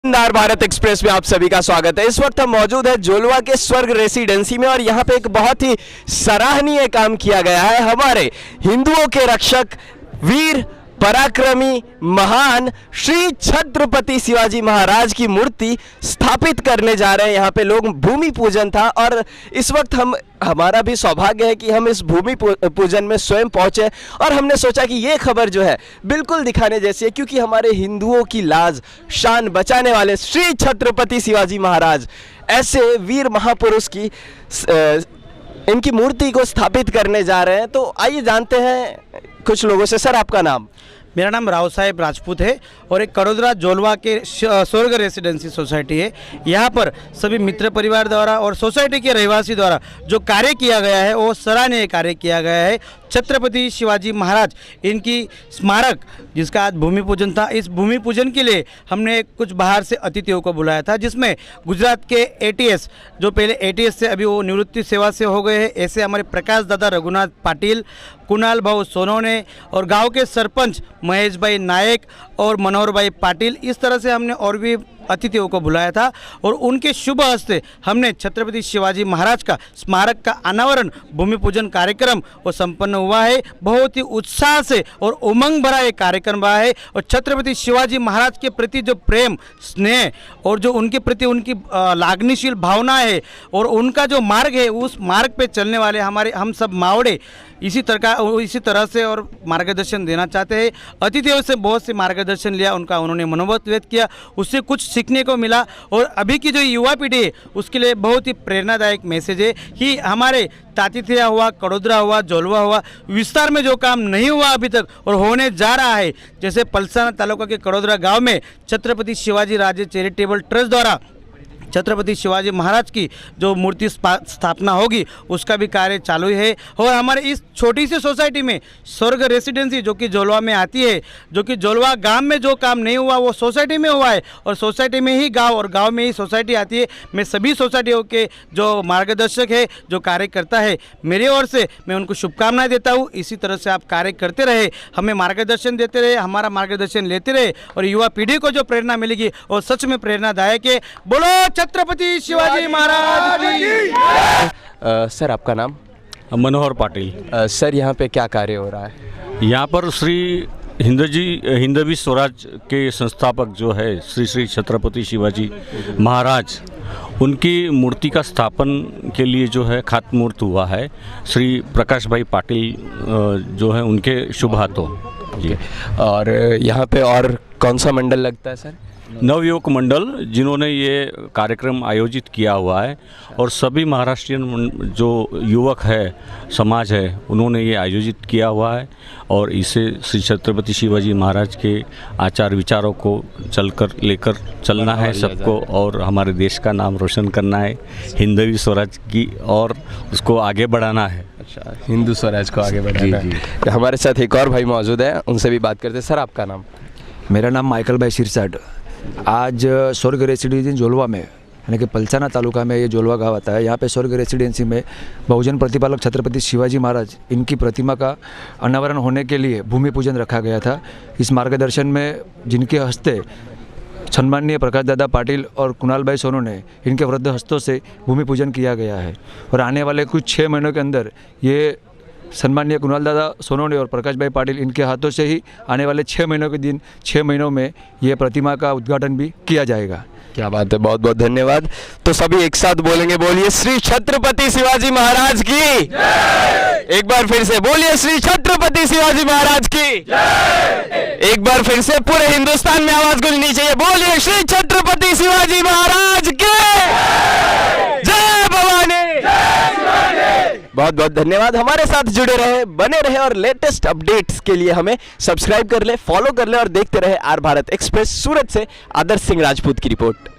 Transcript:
शानदार भारत एक्सप्रेस में आप सभी का स्वागत है। इस वक्त हम मौजूद है जोलवा के स्वर्ग रेसिडेंसी में और यहाँ पे एक बहुत ही सराहनीय काम किया गया है। हमारे हिंदुओं के रक्षक, वीर पराक्रमी, महान श्री छत्रपति शिवाजी महाराज की मूर्ति स्थापित करने जा रहे हैं। यहाँ पे लोग भूमि पूजन था और इस वक्त हमारा भी सौभाग्य है कि हम इस भूमि पूजन में स्वयं पहुंचे और हमने सोचा कि ये खबर जो है बिल्कुल दिखाने जैसी है, क्योंकि हमारे हिंदुओं की लाज शान बचाने वाले श्री छत्रपति शिवाजी महाराज ऐसे वीर महापुरुष की इनकी मूर्ति को स्थापित करने जा रहे हैं। तो आइए जानते हैं कुछ लोगों से। सर, आपका नाम? मेरा नाम राव साहेब राजपूत है और एक कड़ोदरा जोलवा के स्वर्ग रेसिडेंसी सोसाइटी है। यहाँ पर सभी मित्र परिवार द्वारा और सोसाइटी के रहवासी द्वारा जो कार्य किया गया है वो सराहनीय कार्य किया गया है। छत्रपति शिवाजी महाराज इनकी स्मारक जिसका आज भूमि पूजन था, इस भूमि पूजन के लिए हमने कुछ बाहर से अतिथियों को बुलाया था, जिसमें गुजरात के एटीएस जो पहले एटीएस से अभी वो निवृत्ति सेवा से हो गए हैं, ऐसे हमारे प्रकाश दादा रघुनाथ पाटिल, कुणाल भाऊ सोनोने और गांव के सरपंच महेश भाई नायक और मनोहर भाई पाटिल, इस तरह से हमने और भी अतिथियों को बुलाया था और उनके शुभ हस्ते हमने छत्रपति शिवाजी महाराज का स्मारक का अनावरण भूमि पूजन कार्यक्रम वो संपन्न हुआ है। बहुत ही उत्साह से और उमंग भरा एक कार्यक्रम रहा है और छत्रपति शिवाजी महाराज के प्रति जो प्रेम, स्नेह और जो उनके प्रति उनकी लागनीशील भावना है और उनका जो मार्ग है, उस मार्ग पे चलने वाले हम सब मावड़े इसी तरह से और मार्गदर्शन देना चाहते हैं। अतिथियों से बहुत से मार्गदर्शन लिया, उन्होंने मनोबल व्यक्त किया, उससे कुछ सीखने को मिला और अभी की जो युवा पीढ़ी है उसके लिए बहुत ही प्रेरणादायक मैसेज है कि हमारे तातीथिया हुआ, कड़ोदरा हुआ, जोलवा हुआ, विस्तार में जो काम नहीं हुआ अभी तक और होने जा रहा है, जैसे पलसाना तालुका के कड़ोदरा गाँव में छत्रपति शिवाजी राजे चैरिटेबल ट्रस्ट द्वारा छत्रपति शिवाजी महाराज की जो मूर्ति स्थापना होगी उसका भी कार्य चालू है। और हमारे इस छोटी सी सोसाइटी में स्वर्ग रेसिडेंसी जो कि जोलवा में आती है, जो कि जोलवा गांव में जो काम नहीं हुआ वो सोसाइटी में हुआ है और सोसाइटी में ही गांव और गांव में ही सोसाइटी आती है। मैं सभी सोसाइटियों के जो मार्गदर्शक है, जो कार्य करता है, मेरी ओर से मैं उनको शुभकामनाएं देता हूँ। इसी तरह से आप कार्य करते रहे, हमें मार्गदर्शन देते रहे, हमारा मार्गदर्शन लेते रहे और युवा पीढ़ी को जो प्रेरणा मिलेगी वो सच में प्रेरणादायक है। बोलो छत्रपति शिवाजी महाराज की। सर, आपका नाम? मनोहर पाटिल। सर, यहाँ पे क्या कार्य हो रहा है? यहाँ पर श्री हिंदवी स्वराज के संस्थापक जो है श्री छत्रपति शिवाजी महाराज, उनकी मूर्ति का स्थापन के लिए जो है खात मुहूर्त हुआ है। श्री प्रकाश भाई पाटिल जो है उनके शुभ हाथों जी। और यहाँ पे और कौन सा मंडल लगता है सर? नवयुवक मंडल जिन्होंने ये कार्यक्रम आयोजित किया हुआ है और सभी महाराष्ट्रियन जो युवक है, समाज है, उन्होंने ये आयोजित किया हुआ है और इसे श्री छत्रपति शिवाजी महाराज के आचार विचारों को लेकर चलना है सबको और हमारे देश का नाम रोशन करना है, हिंदवी स्वराज की और उसको आगे बढ़ाना है। अच्छा, हिंदू स्वराज को आगे बढ़ाना है। हमारे साथ एक और भाई मौजूद है, उनसे भी बात करते हैं। सर, आपका नाम? मेरा नाम माइकल भाई सिरसाट। आज स्वर्ग रेसिडेंसी जोलवा में, यानी कि पलसाना तालुका में ये जोलवा गाँव आता है, यहाँ पे स्वर्ग रेसिडेंसी में बहुजन प्रतिपालक छत्रपति शिवाजी महाराज इनकी प्रतिमा का अनावरण होने के लिए भूमि पूजन रखा गया था। इस मार्गदर्शन में जिनके हस्ते सम्माननीय प्रकाश दादा पाटिल और कुणाल भाई सोनोने इनके वृद्ध हस्तों से भूमि पूजन किया गया है और आने वाले कुछ 6 महीनों के अंदर ये सम्माननीय कुणाल दादा सोनोने और प्रकाश भाई पाटिल इनके हाथों से ही आने वाले 6 महीनों के दिन 6 महीनों में ये प्रतिमा का उद्घाटन भी किया जाएगा। क्या बात है, बहुत बहुत धन्यवाद। तो सभी एक साथ बोलेंगे, बोलिए श्री छत्रपति शिवाजी महाराज की। एक बार फिर से बोलिए श्री छत्रपति शिवाजी महाराज की। एक बार फिर से पूरे हिंदुस्तान में आवाज गूंजनी चाहिए, बोलिए श्री छत्रपति शिवाजी महाराज की। जय भवानी। बहुत बहुत धन्यवाद। हमारे साथ जुड़े रहे, बने रहे और लेटेस्ट अपडेट्स के लिए हमें सब्सक्राइब कर ले, फॉलो कर ले और देखते रहे आर भारत एक्सप्रेस। सूरत से आदर्श सिंह राजपूत की रिपोर्ट।